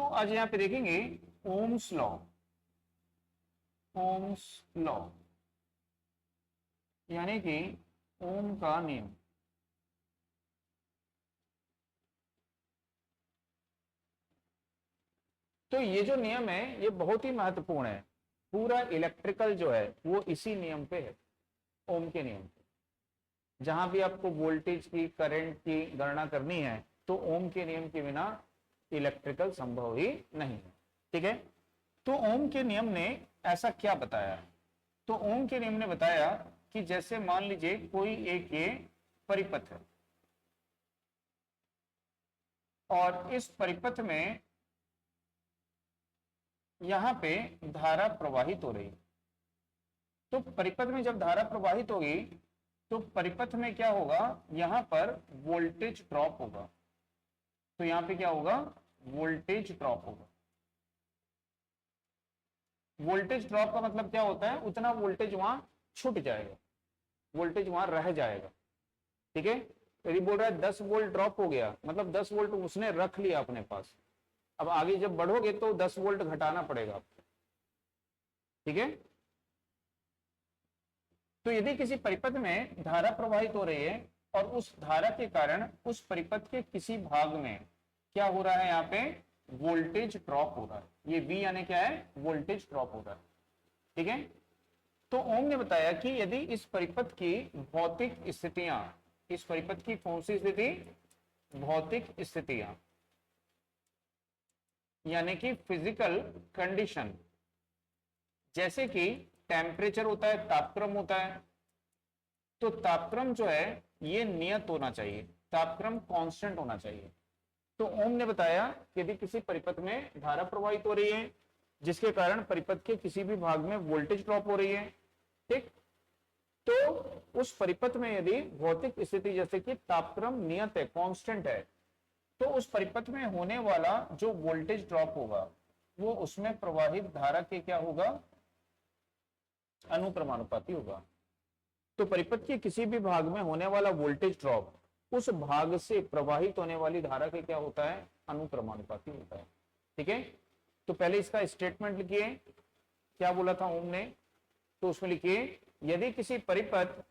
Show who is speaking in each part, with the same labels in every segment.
Speaker 1: तो आज यहां पे देखेंगे ओम्स लॉ। ओम्स लॉ यानी कि ओम का नियम। तो ये जो नियम है ये बहुत ही महत्वपूर्ण है। पूरा इलेक्ट्रिकल जो है वो इसी नियम पे है, ओम के नियम पे। जहां भी आपको वोल्टेज की, करंट की गणना करनी है तो ओम के नियम के बिना इलेक्ट्रिकल संभव ही नहीं है। ठीक है, तो ओम के नियम ने ऐसा क्या बताया? तो ओम के नियम ने बताया कि जैसे मान लीजिए कोई एक ये परिपथ है और इस परिपथ में यहां पे धारा प्रवाहित हो रही, तो परिपथ में जब धारा प्रवाहित होगी तो परिपथ में क्या होगा, यहां पर वोल्टेज ड्रॉप होगा। तो यहां पे क्या होगा, वोल्टेज ड्रॉप होगा। वोल्टेज ड्रॉप का मतलब क्या होता है, उतना वोल्टेज वहां छूट जाएगा, वोल्टेज वहां रह जाएगा। ठीक है, यदि बोल रहा है 10 वोल्ट ड्रॉप हो गया, मतलब 10 वोल्ट उसने रख लिया अपने पास। अब आगे जब बढ़ोगे तो 10 वोल्ट घटाना पड़ेगा आपको। ठीक है, तो यदि किसी परिपथ में धारा प्रवाहित हो रही है और उस धारा के कारण उस परिपथ के किसी भाग में क्या हो रहा है, यहां पे वोल्टेज ड्रॉप हो रहा है। ये V यानी क्या है, वोल्टेज ड्रॉप हो रहा है। ठीक है, तो ओम ने बताया कि यदि इस परिपथ की भौतिक स्थितियां, इस परिपथ की कौन सी स्थिति, भौतिक स्थितियां यानी कि फिजिकल कंडीशन, जैसे कि टेम्परेचर होता है, तापक्रम होता है, तो तापक्रम जो है ये नियत होना चाहिए, तापक्रम कांस्टेंट होना चाहिए। तो ओम ने बताया कि यदि किसी परिपथ में धारा प्रवाहित हो रही है जिसके कारण परिपथ के किसी भी भाग में वोल्टेज ड्रॉप हो रही है, ठीक, तो उस परिपथ में यदि भौतिक स्थिति जैसे कि तापक्रम नियत है, कांस्टेंट है, तो उस परिपथ में होने वाला जो वोल्टेज ड्रॉप होगा वो उसमें प्रवाहित धारा के क्या होगा, अनुक्रमानुपाती होगा। तो परिपथ के किसी भी भाग में होने वाला वोल्टेज ड्रॉप उस भाग से प्रवाहित होने वाली धारा के क्या होता है, अनुक्रमानुपाती होता है। ठीक है, तो पहले इसका स्टेटमेंट लिखिए, क्या बोला था ओम ने, तो उसमें लिखिए यदि किसी परिपथ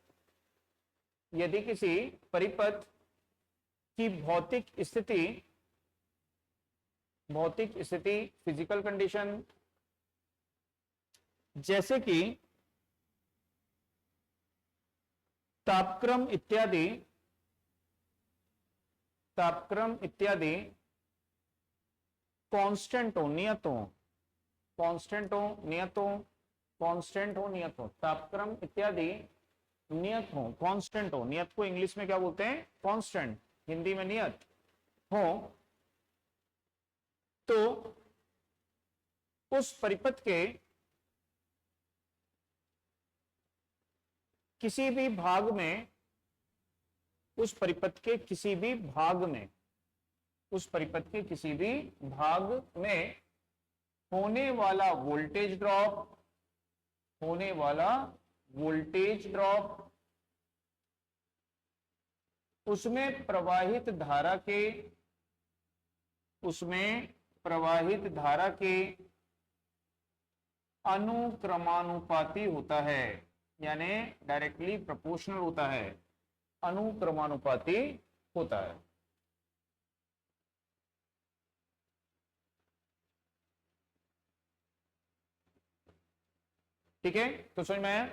Speaker 1: की भौतिक स्थिति फिजिकल कंडीशन, जैसे कि तापक्रम इत्यादि कांस्टेंट हो, तापक्रम इत्यादि नियत हो, कांस्टेंट हो, नियत को इंग्लिश में क्या बोलते हैं, कांस्टेंट, हिंदी में नियत हो, तो उस परिपथ के किसी भी भाग में, उस परिपथ के किसी भी भाग में, उस परिपथ के किसी भी भाग में होने वाला वोल्टेज ड्रॉप उसमें प्रवाहित धारा के अनुक्रमानुपाती होता है, यानी डायरेक्टली प्रोपोर्शनल होता है, अनुक्रमानुपाती होता है। ठीक है, तो समझ में आया।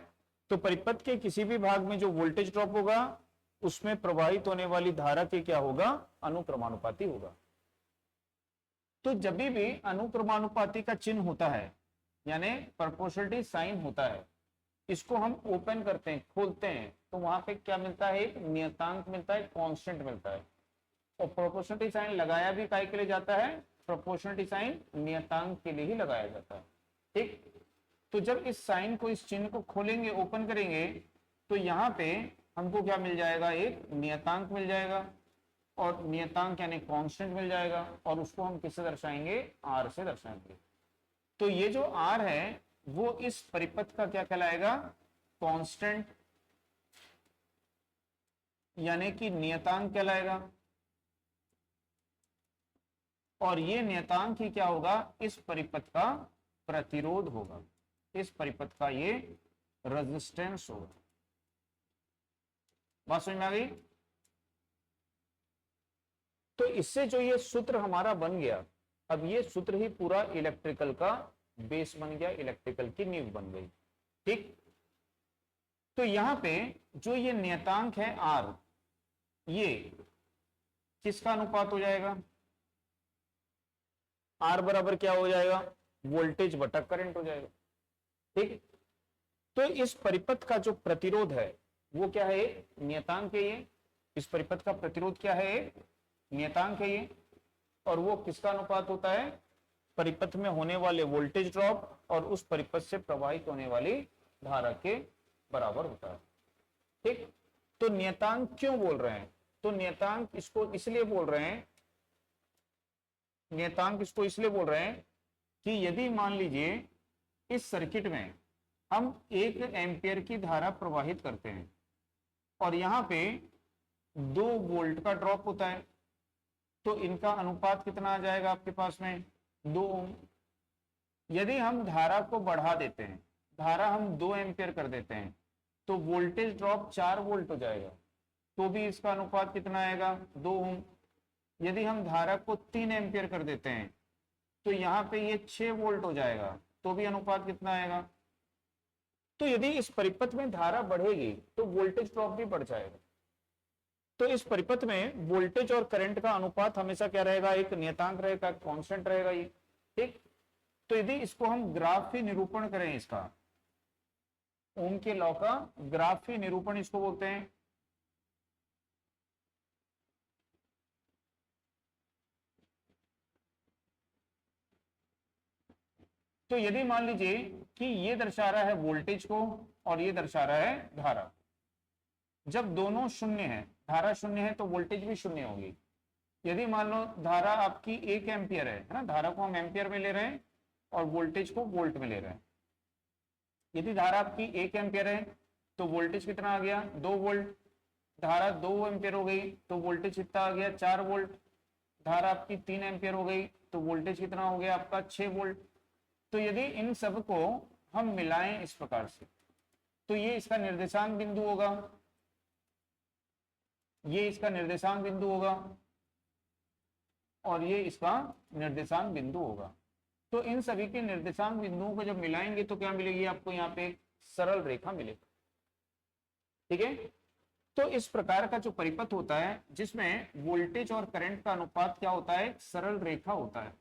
Speaker 1: तो परिपथ के किसी भी भाग में जो वोल्टेज ड्रॉप होगा उसमें प्रवाहित होने वाली धारा के क्या होगा, अनुक्रमानुपाती होगा। तो जब भी अनुक्रमानुपाती का चिन्ह होता है यानी प्रोपोर्शनलिटी साइन होता है, इसको हम ओपन करते हैं, खोलते हैं, तो वहां पे क्या मिलता है, एक नियतांक मिलता है, कांस्टेंट मिलता है। और प्रोपोर्शनलिटी साइन लगाया भी काय के लिए जाता है, प्रोपोर्शनलिटी साइन नियतांक के लिए ही लगाया जाता है। ठीक, तो जब इस साइन को, इस चिन्ह को खोलेंगे, ओपन करेंगे, तो यहां पे हमको क्या मिल जाएगा, एक नियतांक मिल जाएगा, और नियतांक यानी कांस्टेंट मिल जाएगा, और उसको हम किससे दर्शाएंगे, आर से दर्शाएंगे। तो ये जो आर है वो इस परिपथ का क्या कहलाएगा, कांस्टेंट यानी कि नियतांक कहलाएगा। और ये नियतांक ही क्या होगा, इस परिपथ का प्रतिरोध होगा, इस परिपथ का ये रेजिस्टेंस होगा। बात समझ में आ गई? तो इससे जो ये सूत्र हमारा बन गया, अब ये सूत्र ही पूरा इलेक्ट्रिकल का बेस बन गया, इलेक्ट्रिकल की नींव बन गई। ठीक, तो यहां पे जो ये नियतांक है आर, ये किसका अनुपात हो जाएगा, आर बराबर क्या हो जाएगा, वोल्टेज बटा करंट हो जाएगा। ठीक, तो इस परिपथ का जो प्रतिरोध है वो क्या है, नियतांक है ये, इस परिपथ का प्रतिरोध क्या है, नियतांक है ये, और वो किसका अनुपात होता है, परिपथ में होने वाले वोल्टेज ड्रॉप और उस परिपथ से प्रवाहित होने वाली धारा के बराबर होता है। ठीक, तो नियतांक क्यों बोल रहे हैं, तो नियतांक इसको इसलिए बोल रहे हैं, नियतांक इसको इसलिए बोल रहे हैं कि यदि मान लीजिए इस सर्किट में हम 1 एम्पियर की धारा प्रवाहित करते हैं और यहां पे 2 वोल्ट का ड्रॉप होता है, तो इनका अनुपात कितना आ जाएगा आपके पास में, 2 ओम। यदि हम धारा को बढ़ा देते हैं, धारा हम 2 एम्पियर कर देते हैं, तो वोल्टेज ड्रॉप 4 वोल्ट हो जाएगा, तो भी इसका अनुपात कितना आएगा, 2 ओम। यदि हम धारा को 3 एम्पियर कर देते हैं तो यहाँ पे ये 6 वोल्ट हो जाएगा, तो भी अनुपात कितना आएगा। तो यदि इस परिपथ में धारा बढ़ेगी तो वोल्टेज ड्रॉप भी बढ़ जाएगा। तो इस परिपथ में वोल्टेज और करंट का अनुपात हमेशा क्या रहेगा, एक नियतांक रहेगा, कांस्टेंट रहेगा ये। ठीक, तो यदि इसको हम ग्राफी निरूपण करें, इसका ओम के लॉ का ग्राफी निरूपण इसको बोलते हैं। तो यदि मान लीजिए कि ये दर्शा रहा है वोल्टेज को और ये दर्शा रहा है धारा, जब दोनों शून्य है, धारा शून्य है तो वोल्टेज भी शून्य होगी। यदि मान लो धारा आपकी 1 एम्पियर है ना, धारा को हम एम्पियर में ले रहे हैं और वोल्टेज को वोल्ट में ले रहे हैं। यदि धारा आपकी 1 एम्पियर है तो वोल्टेज कितना आ गया, 2 वोल्ट। धारा 2 एम्पियर हो गई तो वोल्टेज कितना आ गया, 4 वोल्ट। धारा आपकी 3 एम्पियर हो गई तो वोल्टेज कितना हो गया आपका, 6 वोल्ट। तो यदि इन सब को हम मिलाएं इस प्रकार से, तो ये इसका निर्देशांक बिंदु होगा, ये इसका निर्देशांक बिंदु होगा और ये इसका निर्देशांक बिंदु होगा। तो इन सभी के निर्देशांक बिंदुओं को जब मिलाएंगे तो क्या मिलेगी आपको, यहाँ पे एक सरल रेखा मिलेगी। ठीक है, तो इस प्रकार का जो परिपथ होता है जिसमें वोल्टेज और करंट का अनुपात क्या होता है, सरल रेखा होता है,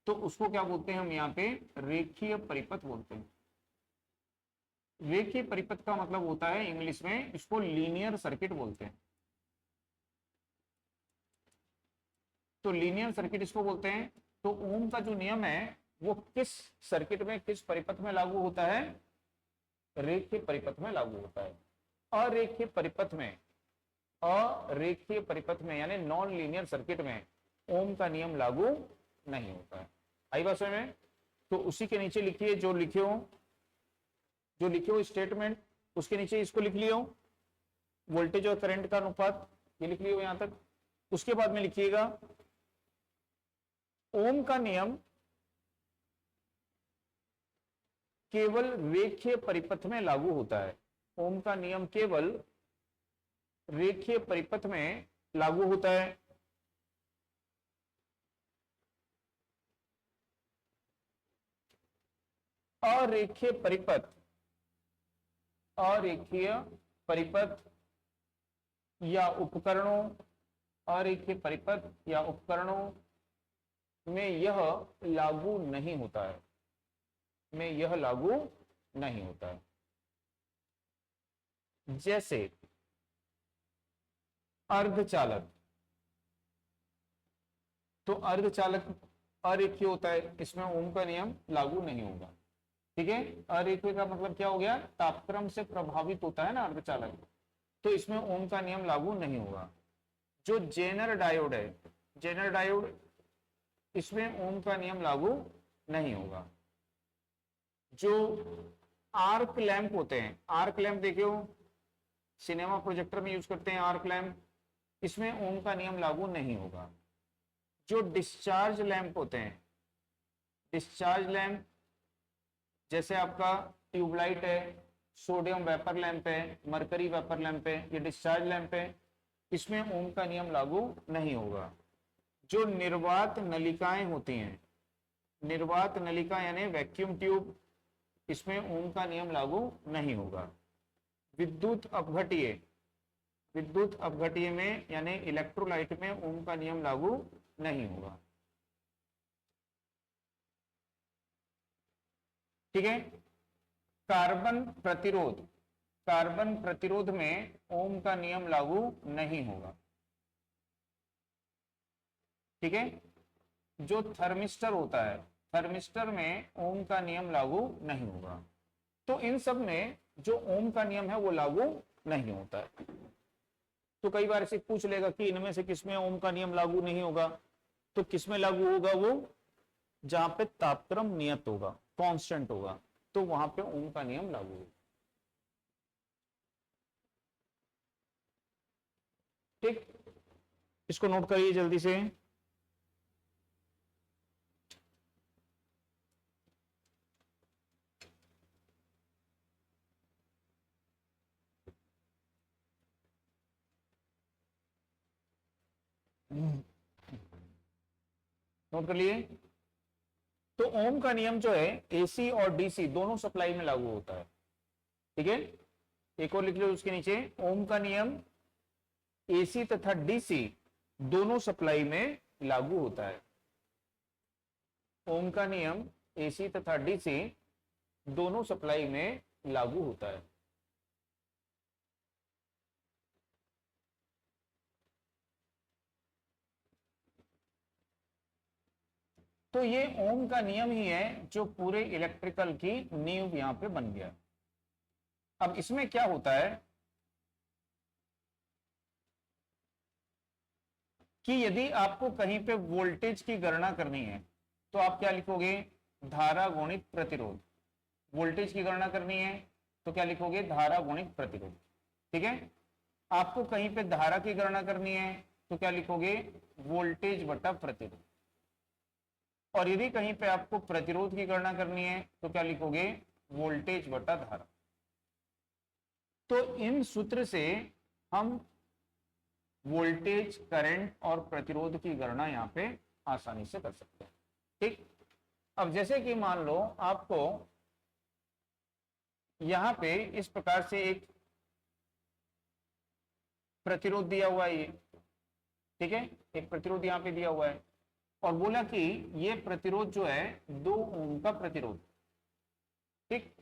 Speaker 1: तो उसको क्या बोलते हैं हम यहाँ पे, रेखीय परिपथ बोलते हैं। रेखीय परिपथ का मतलब होता है इंग्लिश में इसको लीनियर सर्किट बोलते हैं। तो लीनियर सर्किट इसको बोलते हैं। तो ओम का जो नियम है वो किस सर्किट में, किस परिपथ में लागू होता है, रेखीय परिपथ में लागू होता है। अरेखीय परिपथ में, अरेखीय परिपथ में यानी नॉन लीनियर सर्किट में ओम का नियम लागू नहीं होता है। आई बात समझ में? तो उसी के नीचे लिखिए, जो लिखे हो स्टेटमेंट, उसके नीचे इसको लिख लियो, वोल्टेज और करंट का अनुपात, ये लिख लियो यहां तक। उसके बाद में लिखिएगा ओम का नियम केवल रेखीय परिपथ में लागू होता है। ओम का नियम केवल रेखीय परिपथ में लागू होता है। अरेखीय परिपथ, अरेखीय परिपथ या उपकरणों, अरेखीय परिपथ या उपकरणों में यह लागू नहीं होता है, में यह लागू नहीं होता है। जैसे अर्धचालक, तो अर्धचालक अरेखीय होता है, इसमें ओम का नियम लागू नहीं होगा। ठीक है, अरेखीय का मतलब क्या हो गया, तापक्रम से प्रभावित होता है ना अर्धचालक, तो इसमें ओम का नियम लागू नहीं होगा। जो जेनर डायोड है, जेनर डायोड, इसमें ओम का नियम लागू नहीं होगा। जो आर्क लैंप होते हैं, आर्क लैंप देखियो, सिनेमा प्रोजेक्टर में यूज करते हैं आर्क लैंप, इसमें ओम का नियम लागू नहीं होगा। जो डिस्चार्ज लैंप होते हैं, डिस्चार्ज लैंप जैसे आपका ट्यूबलाइट है, सोडियम वेपर लैंप है, मरकरी वेपर लैंप है, ये डिस्चार्ज लैंप है, इसमें ओम का नियम लागू नहीं होगा। जो निर्वात नलिकाएं होती हैं, निर्वात नलिका यानी वैक्यूम ट्यूब, इसमें ओम का नियम लागू नहीं होगा। विद्युत अपघटीय, विद्युत अपघटीय में यानी इलेक्ट्रोलाइट में ओम का नियम लागू नहीं होगा। ठीक है। कार्बन प्रतिरोध, कार्बन प्रतिरोध में ओम का नियम लागू नहीं होगा। ठीक है। जो थर्मिस्टर होता है, थर्मिस्टर में ओम का नियम लागू नहीं होगा। तो इन सब में जो ओम का नियम है वो लागू नहीं होता है। तो कई बार ऐसे पूछ लेगा कि इनमें से किसमें ओम का नियम लागू नहीं होगा, तो किसमें लागू होगा? वो जहां पे तापक्रम नियत होगा, कांस्टेंट होगा, तो वहां पे ओम का नियम लागू होगा। ठीक, इसको नोट करिए जल्दी से। नोट कर लिए। तो ओम का नियम जो है एसी और डीसी दोनों सप्लाई में लागू होता है। ठीक है। एक और लिख लो उसके नीचे, ओम का नियम एसी तथा डीसी दोनों सप्लाई में लागू होता है। ओम का नियम एसी तथा डीसी दोनों सप्लाई में लागू होता है। तो ये ओम का नियम ही है जो पूरे इलेक्ट्रिकल की नींव यहां पे बन गया। अब इसमें क्या होता है कि यदि आपको कहीं पे वोल्टेज की गणना करनी है तो आप क्या लिखोगे? धारा गुणित प्रतिरोध। वोल्टेज की गणना करनी है तो क्या लिखोगे? धारा गुणित प्रतिरोध। ठीक है। आपको कहीं पे धारा की गणना करनी है तो क्या लिखोगे? वोल्टेज बटा प्रतिरोध। और यदि कहीं पे आपको प्रतिरोध की गणना करनी है तो क्या लिखोगे? वोल्टेज बटा धारा। तो इन सूत्र से हम वोल्टेज, करंट और प्रतिरोध की गणना यहां पे आसानी से कर सकते हैं। ठीक। अब जैसे कि मान लो आपको यहां पे इस प्रकार से एक प्रतिरोध दिया हुआ है, ये ठीक है, एक प्रतिरोध यहां पे दिया हुआ है और बोला कि ये प्रतिरोध जो है 2 ओम का प्रतिरोध। ठीक।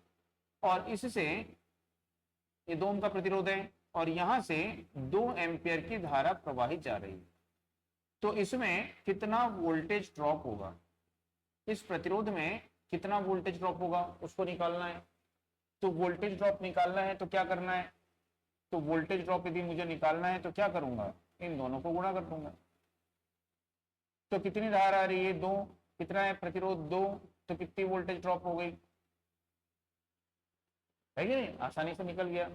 Speaker 1: और इससे ये 2 ओम का प्रतिरोध है और यहां से 2 एम्पियर की धारा प्रवाहित जा रही है। तो इसमें कितना वोल्टेज ड्रॉप होगा? इस प्रतिरोध में कितना वोल्टेज ड्रॉप होगा उसको निकालना है। तो वोल्टेज ड्रॉप निकालना है तो क्या करना है? तो वोल्टेज ड्रॉप यदि मुझे निकालना है तो क्या करूंगा? इन दोनों को गुणा कर दूंगा। तो कितनी धारा आ रही है? 2। कितना है प्रतिरोध? 2। तो कितनी वोल्टेज ड्रॉप हो गई? है कि नहीं? आसानी से निकल गया।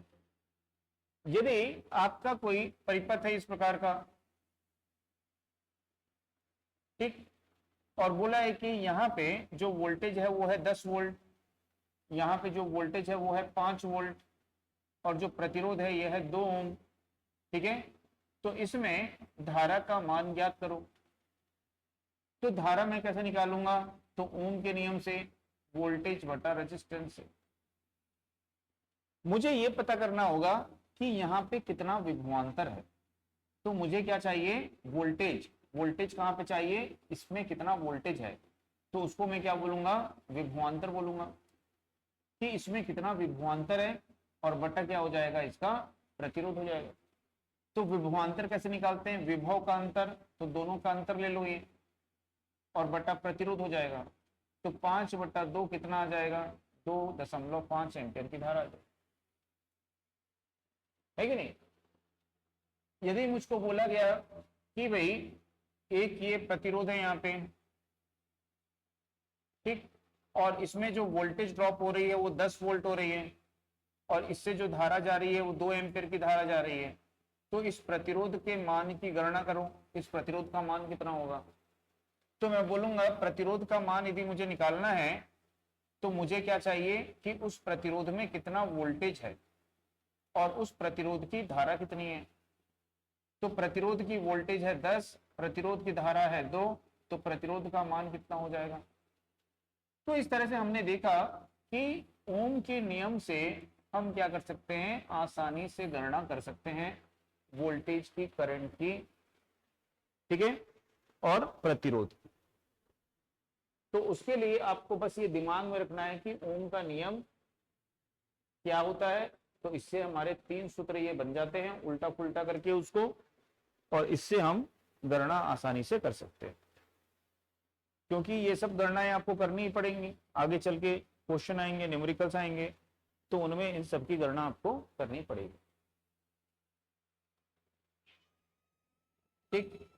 Speaker 1: यदि आपका कोई परिपथ है इस प्रकार का, ठीक, और बोला है कि यहाँ पे जो वोल्टेज है वो है 10 वोल्ट, यहाँ पे जो वोल्टेज है वो है 5 वोल्ट और जो प्रतिरोध है ये है 2 ओम। ठीक है। तो इसमें धारा का मान ज्ञात करो। तो धारा मैं कैसे निकालूंगा? तो ओम के नियम से, वोल्टेज बटा रेजिस्टेंस से। मुझे ये पता करना होगा कि यहाँ पे कितना विभवांतर है। तो मुझे क्या चाहिए? वोल्टेज। वोल्टेज कहाँ पे चाहिए? इसमें कितना वोल्टेज है, तो उसको मैं क्या बोलूंगा? विभवांतर बोलूंगा कि इसमें कितना विभवांतर है और बटा क्या हो जाएगा? इसका प्रतिरोध हो जाएगा। तो विभवांतर कैसे निकालते हैं? विभव का अंतर, तो दोनों का अंतर ले लो ये, और बटा प्रतिरोध हो जाएगा। तो 5/2 कितना आ जाएगा? 2.5 एम्पियर की धारा आ जाएगी। है कि नहीं? यदि मुझको बोला गया कि भाई एक ये प्रतिरोध है यहाँ पे, ठीक, और इसमें जो वोल्टेज ड्रॉप हो रही है वो 10 वोल्ट हो रही है और इससे जो धारा जा रही है वो 2 एम्पियर की धारा जा रही है, तो इस प्रतिरोध के मान की गणना करो। इस प्रतिरोध का मान कितना होगा? तो मैं बोलूंगा प्रतिरोध का मान यदि मुझे निकालना है तो मुझे क्या चाहिए कि उस प्रतिरोध में कितना वोल्टेज है और उस प्रतिरोध की धारा कितनी है। तो प्रतिरोध की वोल्टेज है 10, प्रतिरोध की धारा है 2, तो प्रतिरोध का मान कितना हो जाएगा। तो इस तरह से हमने देखा कि ओम के नियम से हम क्या कर सकते हैं, आसानी से गणना कर सकते हैं वोल्टेज की, करंट की, ठीक है, और प्रतिरोध की। तो उसके लिए आपको बस ये दिमाग में रखना है कि ओम का नियम क्या होता है। तो इससे हमारे 3 सूत्र ये बन जाते हैं उल्टा पुल्टा करके उसको, और इससे हम गणना आसानी से कर सकते हैं, क्योंकि ये सब गणनाएं आपको करनी ही पड़ेंगी। आगे चल के क्वेश्चन आएंगे, न्यूमेरिकल्स आएंगे, तो उनमें इन सब की गणना आपको करनी पड़ेगी। ठीक।